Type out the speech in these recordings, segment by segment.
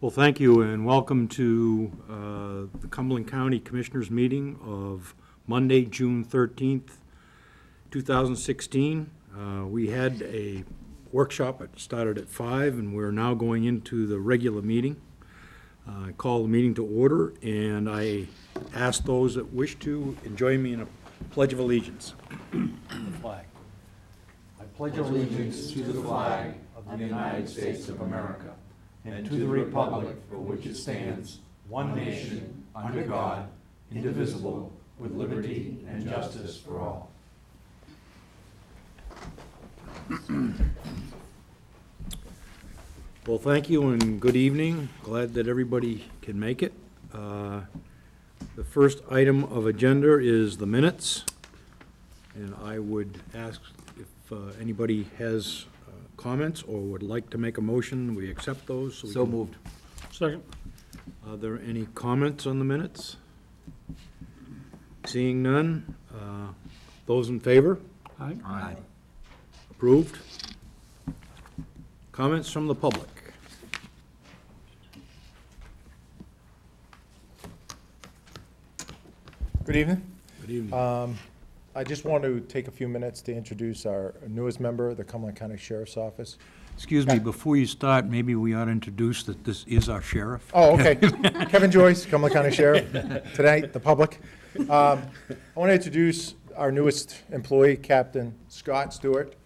Well, thank you, and welcome to the Cumberland County Commissioners meeting of Monday, June 13th, 2016. We had a workshop that started at 5, and we're now going into the regular meeting. I call the meeting to order, and I ask those that wish to join me in a Pledge of Allegiance. The flag. I pledge allegiance to the flag of the United States of America and to the republic for which it stands, one nation, under God, indivisible, with liberty and justice for all. Well, thank you and good evening. Glad that everybody can make it. The first item of agenda is the minutes, and I would ask if anybody has comments or would like to make a motion. We accept those. So moved. Second. Are there any comments on the minutes? Seeing none, those in favor? Aye. Aye. Approved. Comments from the public? Good evening. Good evening. I just want to take a few minutes to introduce our newest member of the Cumberland County Sheriff's Office. Excuse me, before you start, maybe we ought to introduce that this is our sheriff. Oh, okay. Kevin Joyce, Cumberland County Sheriff. Tonight, the public. I want to introduce our newest employee, Captain Scott Stewart.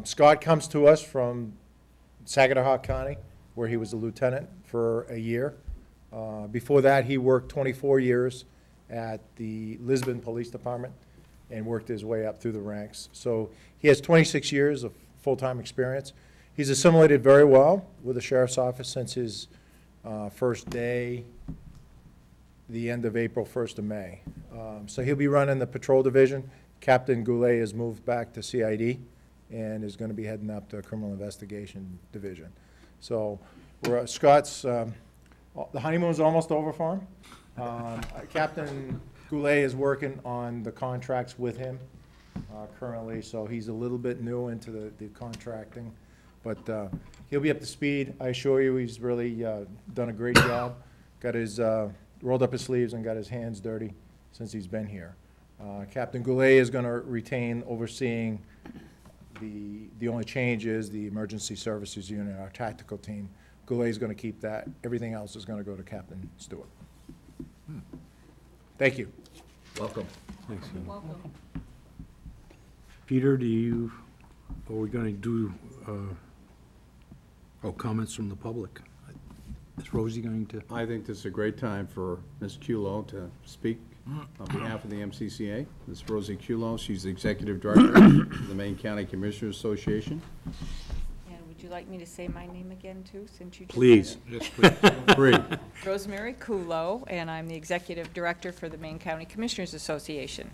Scott comes to us from Saginaw County, where he was a lieutenant for a year. Before that, he worked 24 years at the Lisbon Police Department and worked his way up through the ranks. So he has 26 years of full-time experience. He's assimilated very well with the Sheriff's Office since his first day, the end of April, 1st of May. So he'll be running the patrol division. Captain Goulet has moved back to CID and is going to be heading up to criminal investigation division. So we're, Scott's, the honeymoon's almost over for him. Captain Goulet is working on the contracts with him currently, so he's a little bit new into the contracting, but he'll be up to speed. I assure you, he's really done a great job. Got his rolled up his sleeves and got his hands dirty since he's been here. Captain Goulet is going to retain overseeing the only change is the emergency services unit, our tactical team. Goulet is going to keep that. Everything else is going to go to Captain Stewart. Thank you. Welcome. Thanks. Welcome. Peter, are we going to do comments from the public? Is Rosie going to? I think this is a great time for Ms. Culo to speak on behalf of the MCCA. Ms. Rosie Culo, she's the Executive Director of the Maine County Commissioners Association. Would you like me to say my name again, too, since you just Please. Yes, please. Free. Rosemary Culo, and I'm the Executive Director for the Maine County Commissioners Association.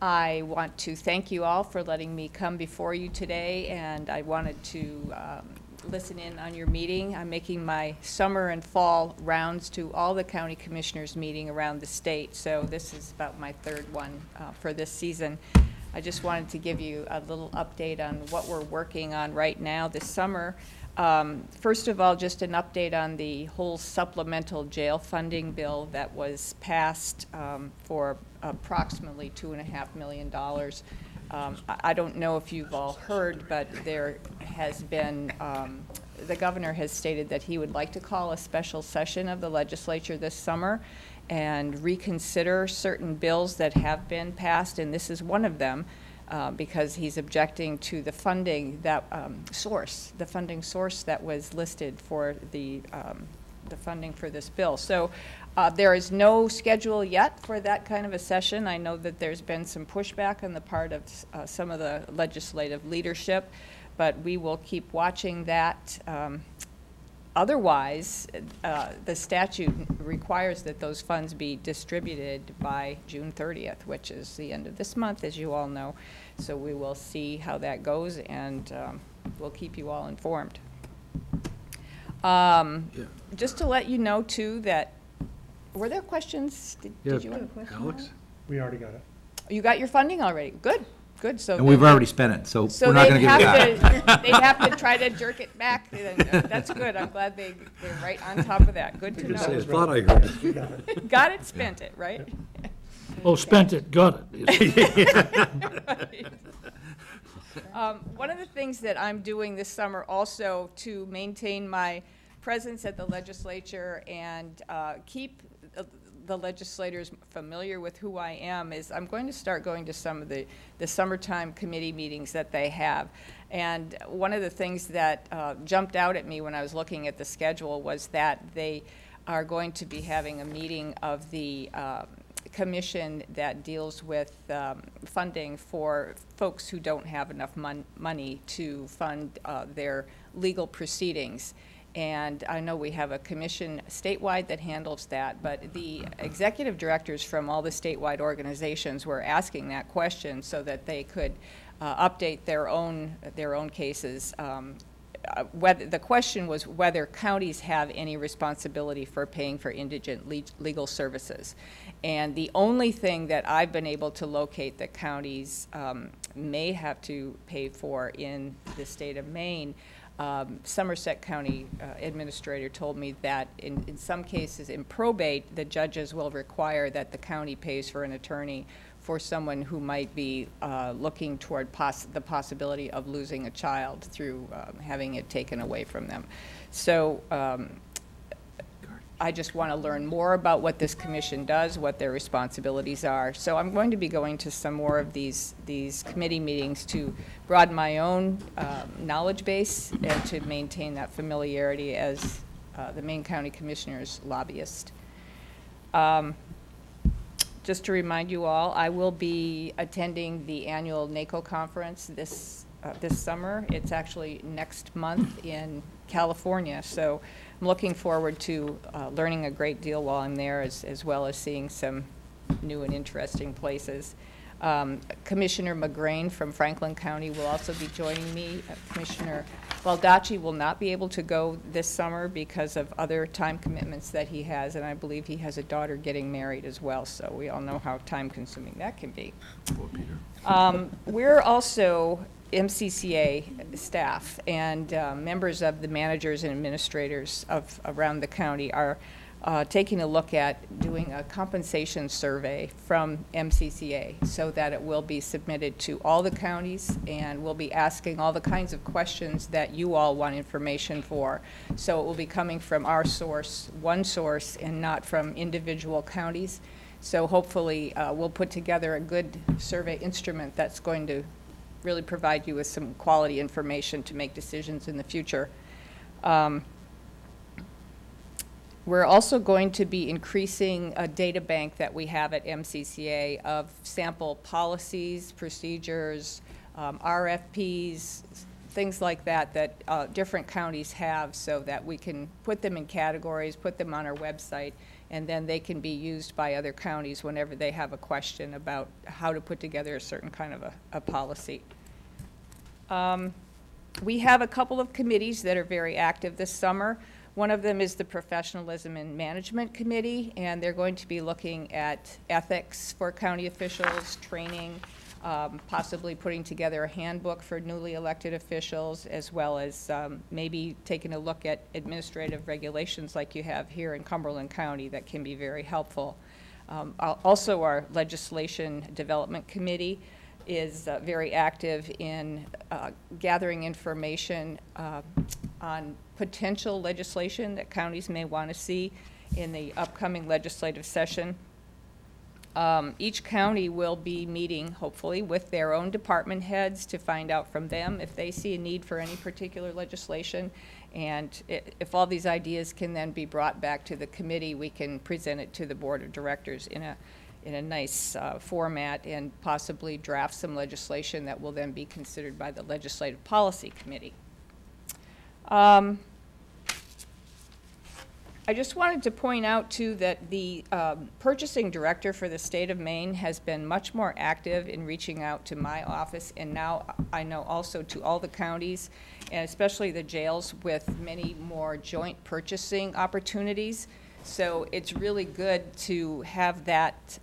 I want to thank you all for letting me come before you today, and I wanted to listen in on your meeting. I'm making my summer and fall rounds to all the county commissioners meeting around the state, so this is about my third one for this season. I just wanted to give you a little update on what we're working on right now this summer. First of all, just an update on the whole supplemental jail funding bill that was passed for approximately $2.5 million. I don't know if you've all heard, but there has been, the governor has stated that he would like to call a special session of the legislature this summer and reconsider certain bills that have been passed, and this is one of them, because he's objecting to the funding that the funding source that was listed for the funding for this bill. So there is no schedule yet for that kind of a session. I know that there's been some pushback on the part of some of the legislative leadership, but we will keep watching that. Otherwise, the statute requires that those funds be distributed by June 30th, which is the end of this month, as you all know. So we will see how that goes, and we'll keep you all informed. Just to let you know, too, that were there questions? Did you have a question? Alex? We already got it. You got your funding already. Good. Good, so. And we've already spent it, so So we're not they'd going to give it back. have to, they'd have to try to jerk it back. That's good. I'm glad they're right on top of that. Good to I know. thought I heard it. Got it, spent it, right? Oh, spent it, got it. One of the things that I'm doing this summer also to maintain my presence at the legislature and keep the legislators familiar with who I am is I'm going to start going to some of the summertime committee meetings that they have. And one of the things that jumped out at me when I was looking at the schedule was that they are going to be having a meeting of the commission that deals with funding for folks who don't have enough money to fund their legal proceedings. And I know we have a commission statewide that handles that, but the executive directors from all the statewide organizations were asking that question so that they could update their own cases. Whether the question was whether counties have any responsibility for paying for indigent legal services. And the only thing that I've been able to locate that counties may have to pay for in the state of Maine, Somerset County administrator told me that in some cases in probate, the judges will require that the county pays for an attorney for someone who might be looking toward the possibility of losing a child through having it taken away from them. So I just want to learn more about what this commission does, what their responsibilities are. So I'm going to be going to some more of these committee meetings to broaden my own knowledge base and to maintain that familiarity as the Maine County Commissioners lobbyist. Just to remind you all, I will be attending the annual NACO conference this summer. It's actually next month in California, so I'm looking forward to learning a great deal while I'm there, as well as seeing some new and interesting places. Commissioner McGrain from Franklin County will also be joining me. Commissioner Baldacci will not be able to go this summer because of other time commitments that he has, and I believe he has a daughter getting married as well, so we all know how time-consuming that can be. We're also MCCA staff and members of the managers and administrators around the county are taking a look at doing a compensation survey from MCCA so that it will be submitted to all the counties, and we'll be asking all the kinds of questions that you all want information for. So it will be coming from our source, one source, and not from individual counties. So hopefully we'll put together a good survey instrument that's going to really provide you with some quality information to make decisions in the future. We're also going to be increasing a data bank that we have at MCCA of sample policies, procedures, RFPs, things like that that different counties have, so that we can put them in categories, put them on our website, and then they can be used by other counties whenever they have a question about how to put together a certain kind of a policy. We have a couple of committees that are very active this summer. One of them is the Professionalism and Management Committee, and they're going to be looking at ethics for county officials, training, possibly putting together a handbook for newly elected officials, as well as maybe taking a look at administrative regulations like you have here in Cumberland County that can be very helpful. Also, our Legislation Development Committee is very active in gathering information on potential legislation that counties may want to see in the upcoming legislative session. Each county will be meeting, hopefully, with their own department heads to find out from them if they see a need for any particular legislation. And if all these ideas can then be brought back to the committee, we can present it to the board of directors in a nice format and possibly draft some legislation that will then be considered by the Legislative Policy Committee. I just wanted to point out, too, that the purchasing director for the state of Maine has been much more active in reaching out to my office, and now I know also to all the counties, and especially the jails, with many more joint purchasing opportunities. So it's really good to have that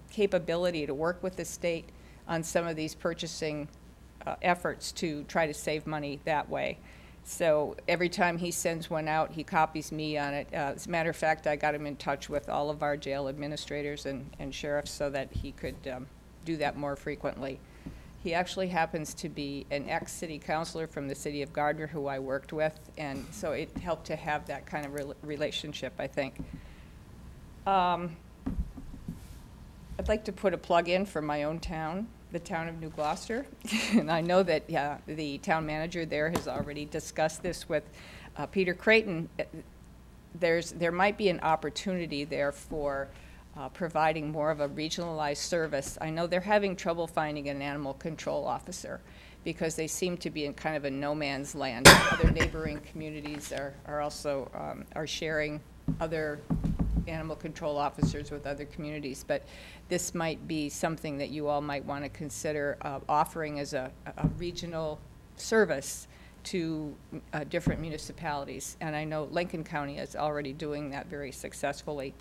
capability to work with the state on some of these purchasing efforts to try to save money that way. So every time he sends one out, he copies me on it. As a matter of fact, I got him in touch with all of our jail administrators and sheriffs so that he could do that more frequently. He actually happens to be an ex-city councilor from the city of Gardner who I worked with, and so it helped to have that kind of relationship, I think. I'd like to put a plug in for my own town, the town of New Gloucester. And I know that the town manager there has already discussed this with Peter Creighton. There might be an opportunity there for providing more of a regionalized service. I know they're having trouble finding an animal control officer because they seem to be in kind of a no man's land. Other neighboring communities are also are sharing other animal control officers with other communities, but this might be something that you all might want to consider offering as a regional service to different municipalities. And I know Lincoln County is already doing that very successfully.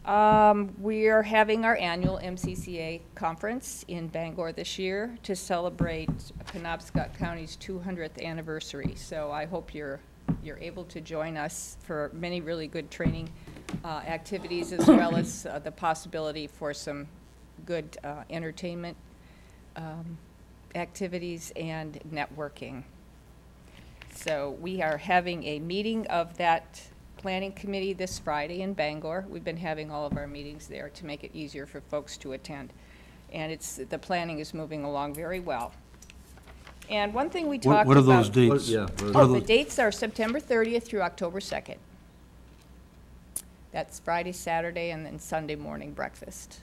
We are having our annual MCCA conference in Bangor this year to celebrate Penobscot County's 200th anniversary. So I hope you're able to join us for many really good training activities, as well as the possibility for some good entertainment activities and networking. So we are having a meeting of that Planning Committee this Friday in Bangor. We've been having all of our meetings there to make it easier for folks to attend. And the planning is moving along very well. And one thing we talked about. What are those dates? The dates are September 30th through October 2nd. That's Friday, Saturday, and then Sunday morning breakfast.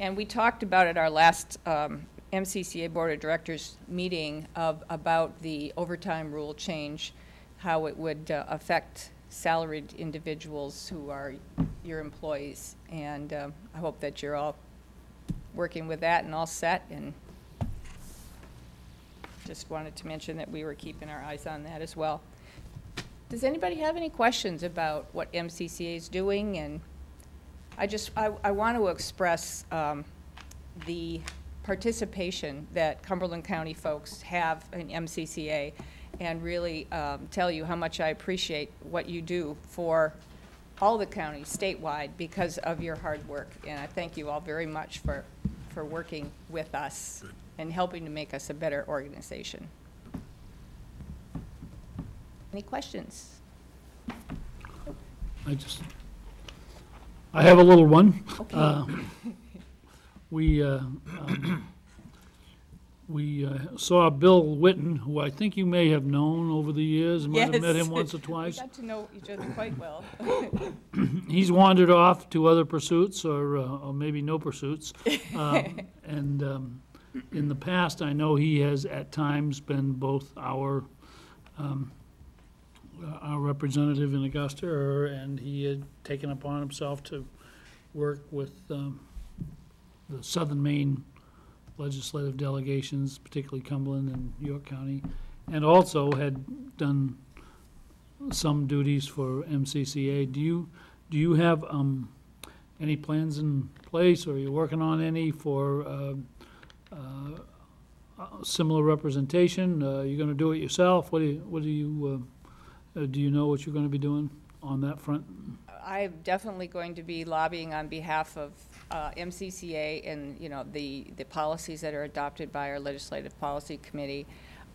And we talked about at our last MCCA Board of Directors meeting about the overtime rule change, how it would affect salaried individuals who are your employees. And I hope that you're all working with that and all set, and just wanted to mention that we were keeping our eyes on that as well. Does anybody have any questions about what MCCA is doing? And I want to express the participation that Cumberland County folks have in MCCA and really tell you how much I appreciate what you do for all the counties statewide because of your hard work. And I thank you all very much for working with us and helping to make us a better organization. Any questions? I have a little one. Okay. We saw Bill Witten, who I think you may have known over the years, might have met him once or twice. We got to know each other quite well. He's wandered off to other pursuits, or maybe no pursuits. And in the past, I know he has at times been both our representative in Augusta, and he had taken upon himself to work with the Southern Maine legislative delegations, particularly Cumberland and York County, and also had done some duties for MCCA. Do you have any plans in place, or are you working on any for similar representation? You're going to do it yourself? Do you know what you're going to be doing on that front? I'm definitely going to be lobbying on behalf of MCCA and the policies that are adopted by our Legislative Policy Committee.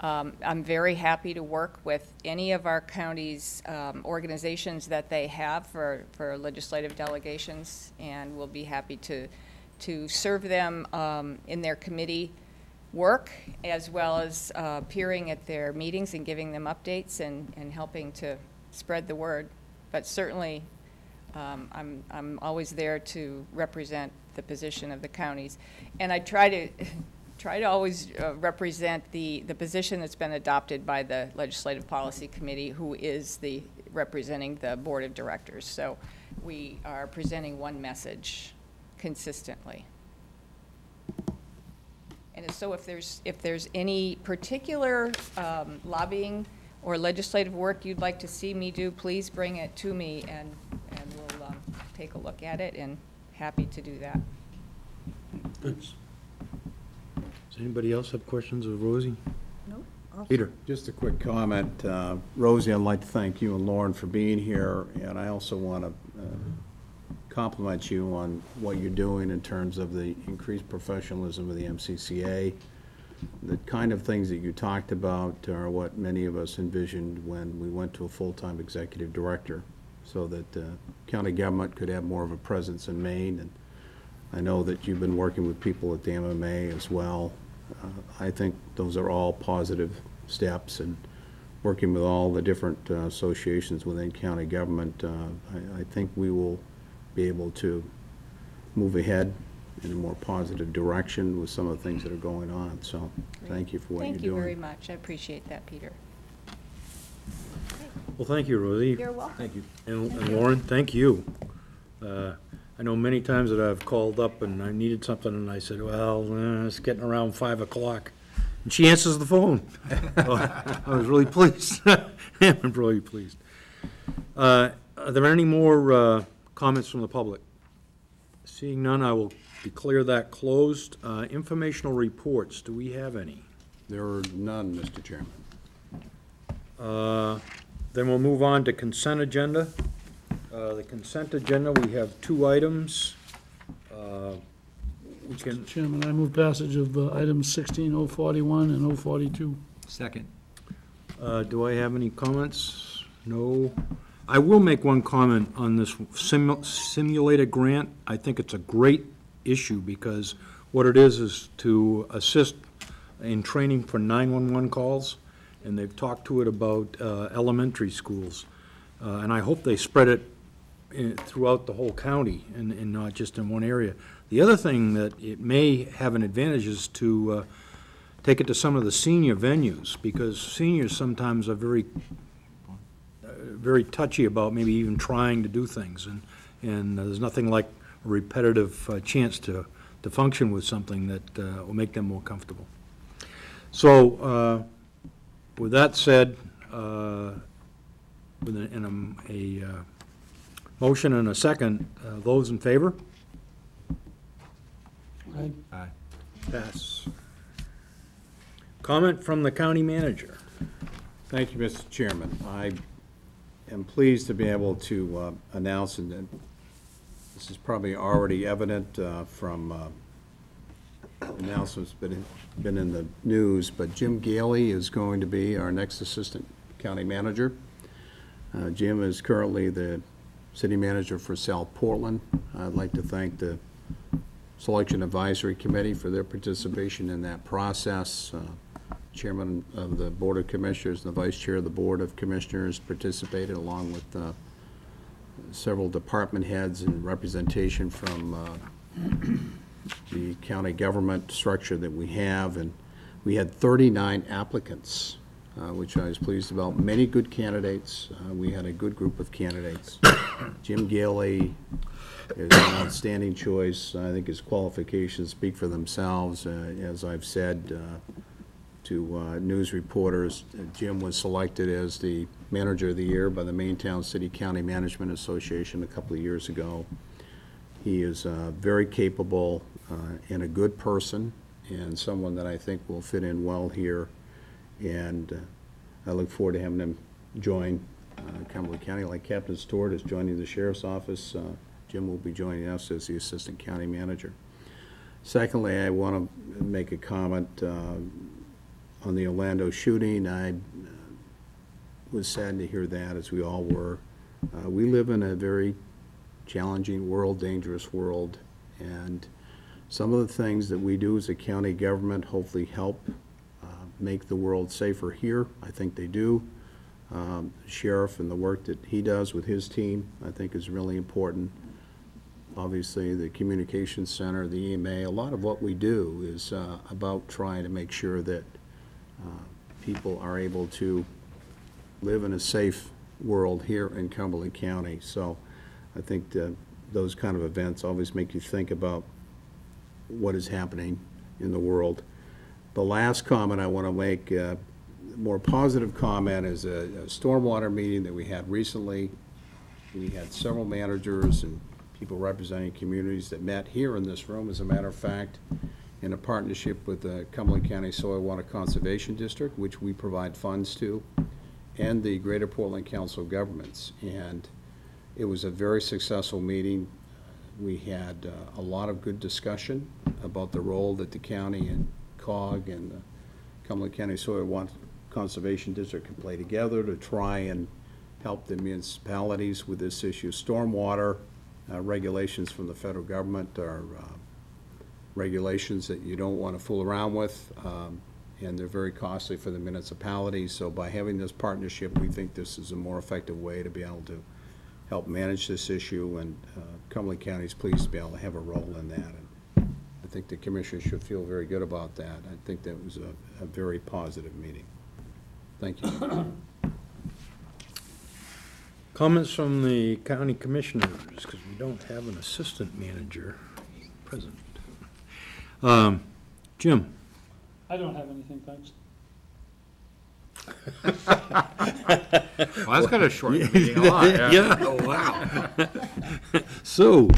I'm very happy to work with any of our counties' organizations that they have for legislative delegations, and we'll be happy to serve them in their committee work, as well as appearing at their meetings and giving them updates and helping to spread the word. But certainly, I'm always there to represent the position of the counties, and I try to always represent the position that's been adopted by the Legislative Policy Committee, who is representing the Board of Directors. So we are presenting one message consistently. And so if there's any particular lobbying or legislative work you'd like to see me do, please bring it to me, and we'll take a look at it, and happy to do that. Does anybody else have questions of Rosie? Nope. Peter? Just a quick comment. Rosie, I'd like to thank you and Lauren for being here, and I also want to compliment you on what you're doing in terms of the increased professionalism of the MCCA. The kind of things that you talked about are what many of us envisioned when we went to a full-time executive director, so that county government could have more of a presence in Maine. And I know that you've been working with people at the MMA as well. I think those are all positive steps, and working with all the different associations within county government, I think we will be able to move ahead in a more positive direction with some of the things that are going on. So thank you for what you're doing. Thank you very much. I appreciate that, Peter. Well, thank you, Rosie. You're welcome. Thank you. And Lauren, thank you. I know many times that I've called up and I needed something, and I said, well, it's getting around 5 o'clock. And she answers the phone. I was really pleased. I'm really pleased. Are there any more comments from the public? Seeing none, I will declare that closed. Informational reports, do we have any? There are none, Mr. Chairman. Then we'll move on to consent agenda. The consent agenda, we have 2 items. We can, Chairman, I move passage of items 16041 and 042. Second. do I have any comments? No. I will make one comment on this simulated grant. I think it's a great issue because what it is to assist in training for 911 calls, and they've talked to it about elementary schools. And I hope they spread it throughout the whole county and not just in one area. The other thing that it may have an advantage is to take it to some of the senior venues, because seniors sometimes are very touchy about maybe even trying to do things, and there's nothing like a repetitive chance to function with something that will make them more comfortable. So with that said, with a motion and a second, those in favor? Aye. Aye. Pass. Comment from the county manager. Thank you, Mr. Chairman. I am pleased to be able to announce, and this is probably already evident from announcements been in the news, but Jim Gailey is going to be our next assistant county manager. Jim is currently the city manager for South Portland. I'd like to thank the Selection Advisory Committee for their participation in that process. Chairman of the Board of Commissioners and the Vice Chair of the Board of Commissioners participated, along with several department heads and representation from the county government structure that we have. And we had 39 applicants, which I was pleased about. Many good candidates. We had a good group of candidates. Jim Gailey is an outstanding choice. I think his qualifications speak for themselves. As I've said to news reporters, Jim was selected as the Manager of the Year by the Maintown City County Management Association a couple of years ago. He is very capable and a good person, and someone that I think will fit in well here. And I look forward to having him join Cumberland County. Like Captain Stewart is joining the Sheriff's Office, Jim will be joining us as the Assistant County Manager. Secondly, I want to make a comment on the Orlando shooting. I was saddened to hear that, as we all were. We live in a very challenging world, dangerous world, and some of the things that we do as a county government hopefully help make the world safer here. I think they do. The sheriff and the work that he does with his team, I think, is really important. Obviously, the communications center, the EMA, a lot of what we do is about trying to make sure that people are able to live in a safe world here in Cumberland County. So I think those kind of events always make you think about what is happening in the world. The last comment I want to make, more positive comment, is a stormwater meeting that we had recently. We had several managers and people representing communities that met here in this room, as a matter of fact, in a partnership with the Cumberland County Soil Water Conservation District, which we provide funds to, and the Greater Portland Council of Governments. And it was a very successful meeting. We had a lot of good discussion about the role that the county and COG and the Cumberland County Soil Water Conservation District can play together to try and help the municipalities with this issue. Stormwater regulations from the federal government are regulations that you don't want to fool around with, and they're very costly for the municipalities. So by having this partnership, we think this is a more effective way to be able to help manage this issue, and Cumberland County is pleased to be able to have a role in that. And I think the commissioners should feel very good about that. I think that was a very positive meeting. Thank you. Comments from the county commissioners, because we don't have an assistant manager present. Jim? I don't have anything, thanks. Well, that's kind of short meeting a lot, yeah. Yeah, wow. So,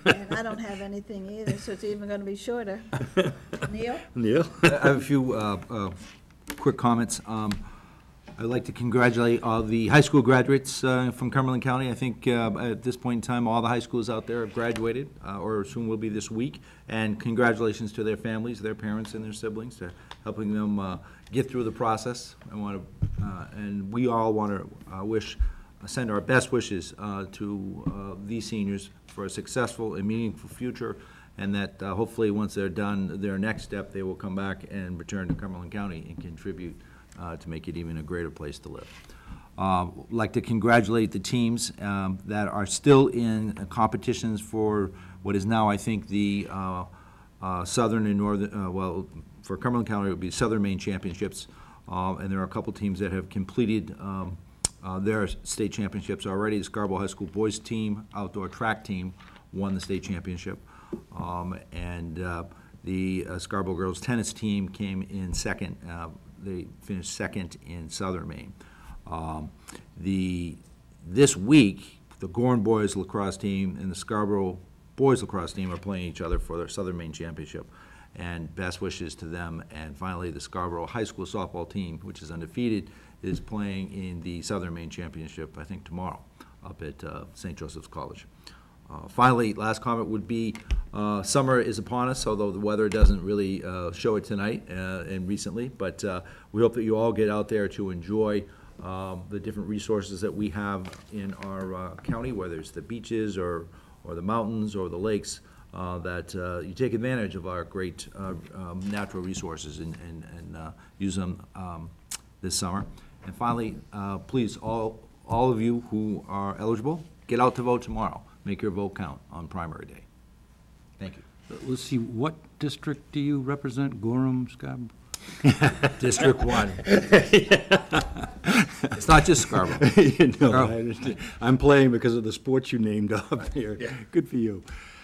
And I don't have anything either, so it's even gonna be shorter. Neil? Neil? I have a few quick comments. I'd like to congratulate all the high school graduates from Cumberland County. I think at this point in time, all the high schools out there have graduated, or soon will be this week. And congratulations to their families, their parents, and their siblings for helping them get through the process. And we all want to send our best wishes to these seniors for a successful and meaningful future, and that hopefully once they're done their next step, they will come back and return to Cumberland County and contribute to make it even a greater place to live. Like to congratulate the teams that are still in competitions for what is now, I think, the Southern and Northern, well, for Cumberland County, it would be Southern Maine Championships. And there are a couple teams that have completed their state championships already. The Scarborough High School boys team, outdoor track team, won the state championship. The Scarborough girls tennis team came in second. They finished second in Southern Maine. This week, the Gorham boys lacrosse team and the Scarborough boys lacrosse team are playing each other for their Southern Maine championship. And best wishes to them. And finally, the Scarborough High School softball team, which is undefeated, is playing in the Southern Maine championship, I think, tomorrow, up at St. Joseph's College. Finally, last comment would be summer is upon us, although the weather doesn't really show it tonight and recently. But we hope that you all get out there to enjoy the different resources that we have in our county, whether it's the beaches or the mountains or the lakes, that you take advantage of our great natural resources and use them this summer. And finally, please, all of you who are eligible, get out to vote tomorrow. Make your vote count on primary day. Thank you. Let's see, what district do you represent? Gorham, Scarborough? District 1. It's not just Scarborough. No, I understand. I'm playing because of the sports you named up there. Yeah. Good for you.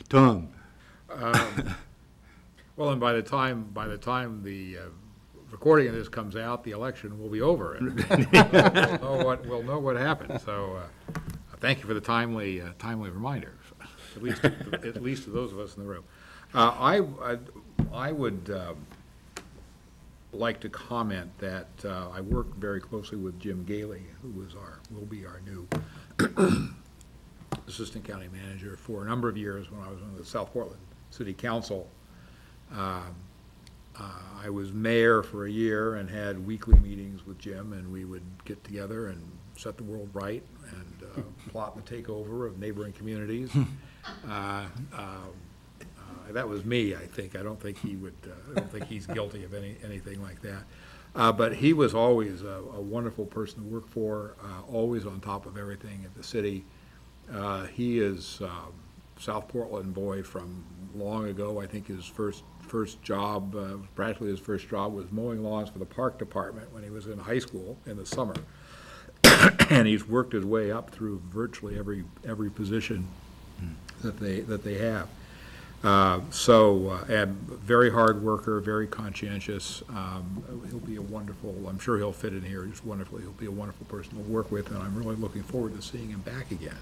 Tom? Well, and by the time the recording of this comes out, the election will be over, and we'll know what happened. So, thank you for the timely reminder, at least to those of us in the room. I would like to comment that I worked very closely with Jim Gailey, who will be our new assistant county manager for a number of years when I was on the South Portland City Council. I was mayor for a year and had weekly meetings with Jim, and we would get together and set the world right and plot the takeover of neighboring communities. That was me, I think. I don't think he would. I don't think he's guilty of anything like that. But he was always a wonderful person to work for. Always on top of everything at the city. He is South Portland boy from long ago. I think his first job, practically his first job, was mowing lawns for the park department when he was in high school in the summer. And he's worked his way up through virtually every position that they have. And very hard worker, very conscientious. He'll be a wonderful, I'm sure he'll fit in here just wonderfully. He'll be a wonderful person to work with, and I'm really looking forward to seeing him back again.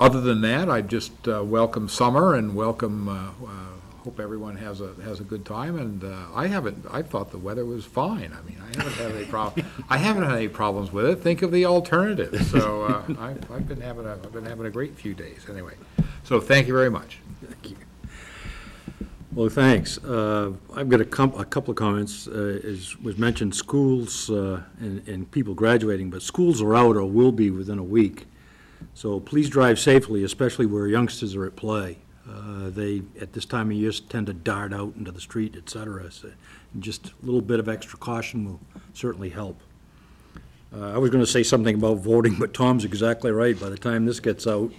Other than that, I just welcome summer and welcome, hope everyone has a good time, and I thought the weather was fine. I mean, I haven't had any I haven't had any problems with it. Think of the alternative. So I've been having a great few days anyway. So thank you very much. Thank you. Well, thanks. I've got a couple of comments. As was mentioned, schools and people graduating, but schools are out or will be within a week. So please drive safely, especially where youngsters are at play. They, at this time of year, tend to dart out into the street, et cetera. So just a little bit of extra caution will certainly help. I was going to say something about voting, but Tom's exactly right. By the time this gets out,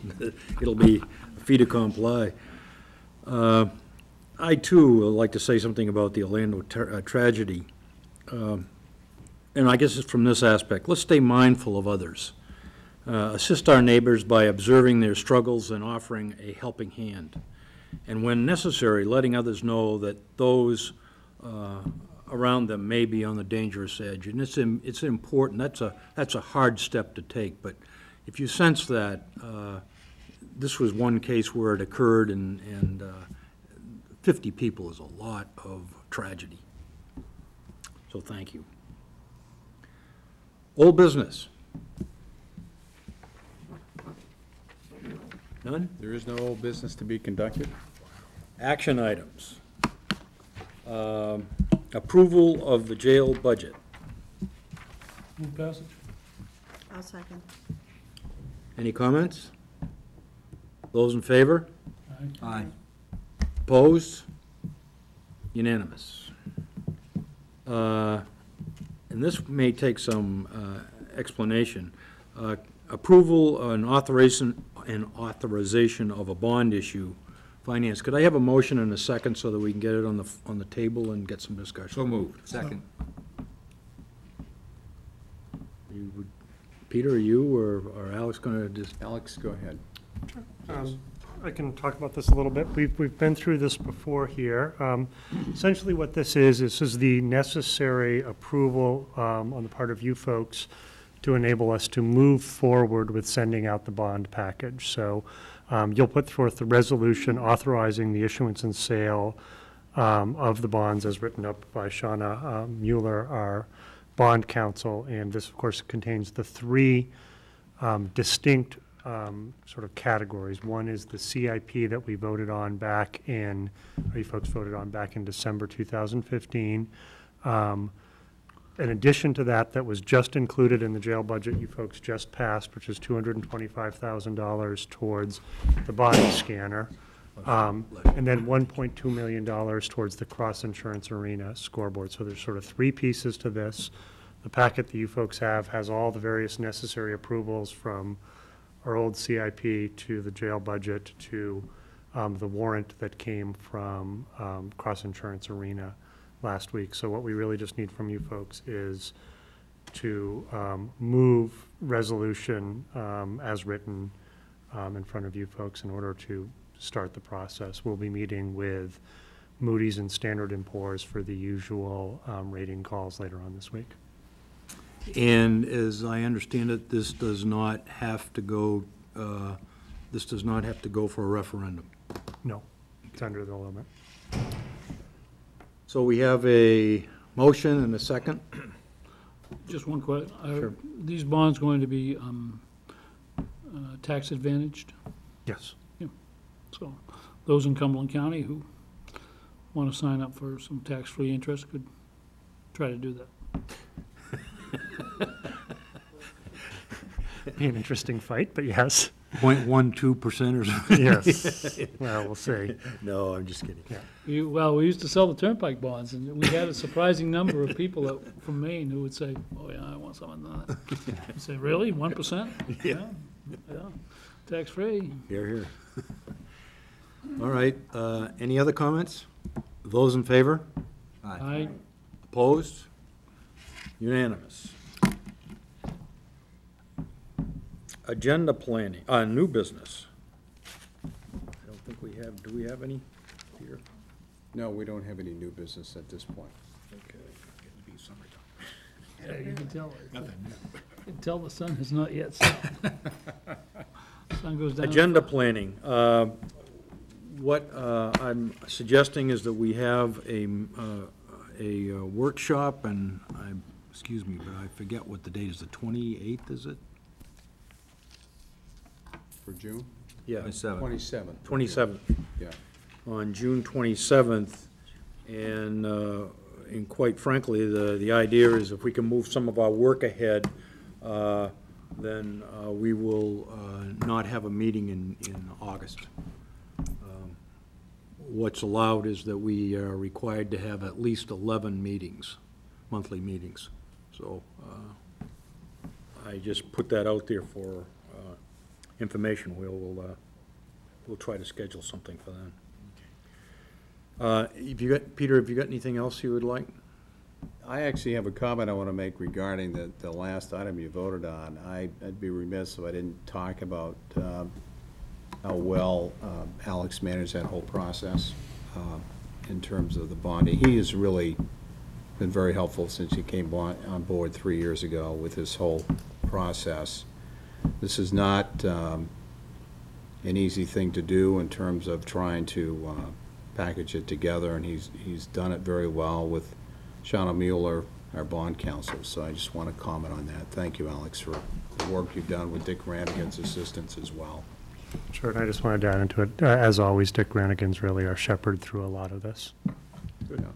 it'll be a fait accompli. I, too, would like to say something about the Orlando tragedy. And I guess it's from this aspect. Let's stay mindful of others. Assist our neighbors by observing their struggles and offering a helping hand. And when necessary, letting others know that those around them may be on the dangerous edge. And it's important. That's a hard step to take. But if you sense that, this was one case where it occurred, and 50 people is a lot of tragedy. So thank you. Old business. None? There is no old business to be conducted? Action items. Approval of the jail budget. Move passage. I'll second. Any comments? Those in favor? Aye. Opposed? Unanimous. And this may take some explanation. Approval and authorization of a bond issue. Finance. Could I have a motion and a second so that we can get it on the table and get some discussion? So moved. Second. Peter, are you or Alex going to just? Alex, go ahead. I can talk about this a little bit. We've been through this before here. Essentially what this is the necessary approval on the part of you folks to enable us to move forward with sending out the bond package. So you'll put forth the resolution authorizing the issuance and sale of the bonds as written up by Shauna Mueller, our bond counsel. And this, of course, contains the three distinct sort of categories. One is the CIP that we voted on back in, or you folks voted on back in December 2015. In addition to that, that was just included in the jail budget you folks just passed, which is $225,000 towards the body scanner. And then $1.2 million towards the cross-insurance arena scoreboard. So there's sort of three pieces to this. The packet that you folks have has all the various necessary approvals from our old CIP to the jail budget to the warrant that came from cross-insurance arena last week. So what we really just need from you folks is to move resolution as written in front of you folks in order to start the process. We'll be meeting with Moody's and Standard & Poor's for the usual rating calls later on this week. And as I understand it, this does not have to go for a referendum. No, it's under the limit. So we have a motion and a second. Just one question. Sure. Are these bonds going to be tax advantaged? Yes. Yeah. So those in Cumberland County who want to sign up for some tax-free interest could try to do that. Be an interesting fight, but yes. 0.12% or something. Yes. Well, we'll see. No, I'm just kidding. Yeah. We used to sell the turnpike bonds, and we had a surprising number of people from Maine who would say, oh, yeah, I want some of that. I say, really, 1%? Yeah. Tax-free. Here, here. All right, any other comments? Those in favor? Aye. Opposed? Unanimous. Agenda planning, new business. I don't think we have, do we have any, Peter? No, we don't have any new business at this point. Okay. It'll be summertime. Yeah, you can tell. You can tell the sun has not yet set. Sun goes down. Agenda planning. What I'm suggesting is that we have a workshop, and excuse me, but I forget what the date is, the 28th, is it? For June? Yeah, 27th. 27th, Yeah. on June 27th. And quite frankly, the idea is if we can move some of our work ahead, then we will not have a meeting in August. What's allowed is that we are required to have at least 11 meetings, monthly meetings. So I just put that out there for information. We'll try to schedule something for that. Peter, have you got anything else you would like? I actually have a comment I want to make regarding the last item you voted on. I'd be remiss if I didn't talk about how well Alex managed that whole process in terms of the bonding. He has really been very helpful since he came on board 3 years ago with this whole process. This is not an easy thing to do in terms of trying to package it together, and he's done it very well with Shauna Mueller, our bond counsel. So I just want to comment on that. Thank you, Alex, for the work you've done with Dick Ranigan's assistance as well. Sure, and I just wanted to add into it, as always, Dick Ranigan's really our shepherd through a lot of this. Good.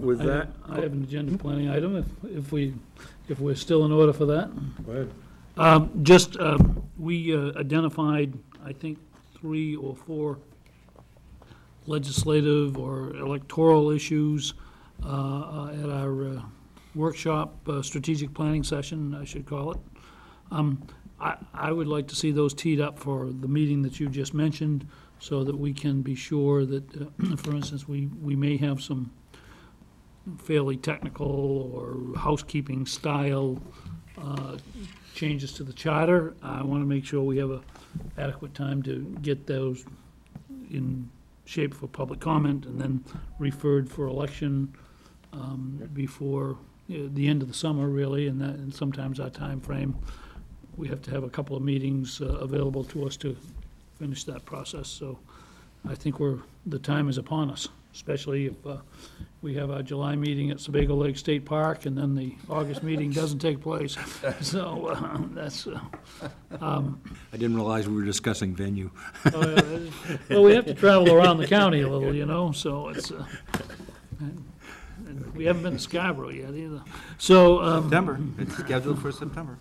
With that, I have an agenda planning item, if we're still in order for that. go ahead. We identified, I think, 3 or 4 legislative or electoral issues at our workshop, strategic planning session, I should call it. I would like to see those teed up for the meeting that you just mentioned, so that we can be sure that, for instance, we may have some fairly technical or housekeeping style changes to the charter. I want to make sure we have adequate time to get those in shape for public comment and then referred for election before the end of the summer, really, and sometimes our time frame. We have to have a couple of meetings available to us to finish that process. So I think the time is upon us, especially if we have our July meeting at Sebago Lake State Park and then the August meeting doesn't take place. So that's... I didn't realize we were discussing venue. Well, we have to travel around the county a little, you know, so it's... and we haven't been to Scarborough yet either. So... September, it's scheduled for September.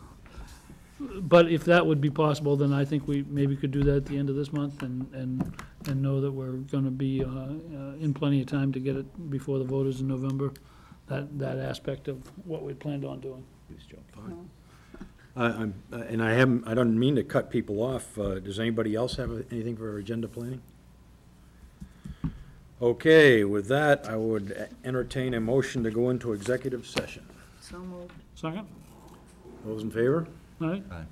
But if that would be possible, then I think we maybe could do that at the end of this month and know that we're going to be in plenty of time to get it before the voters in November, that aspect of what we planned on doing. And I don't mean to cut people off. Does anybody else have anything for agenda planning? Okay, with that, I would entertain a motion to go into executive session. So moved. Second? Those in favor? All right? Aye.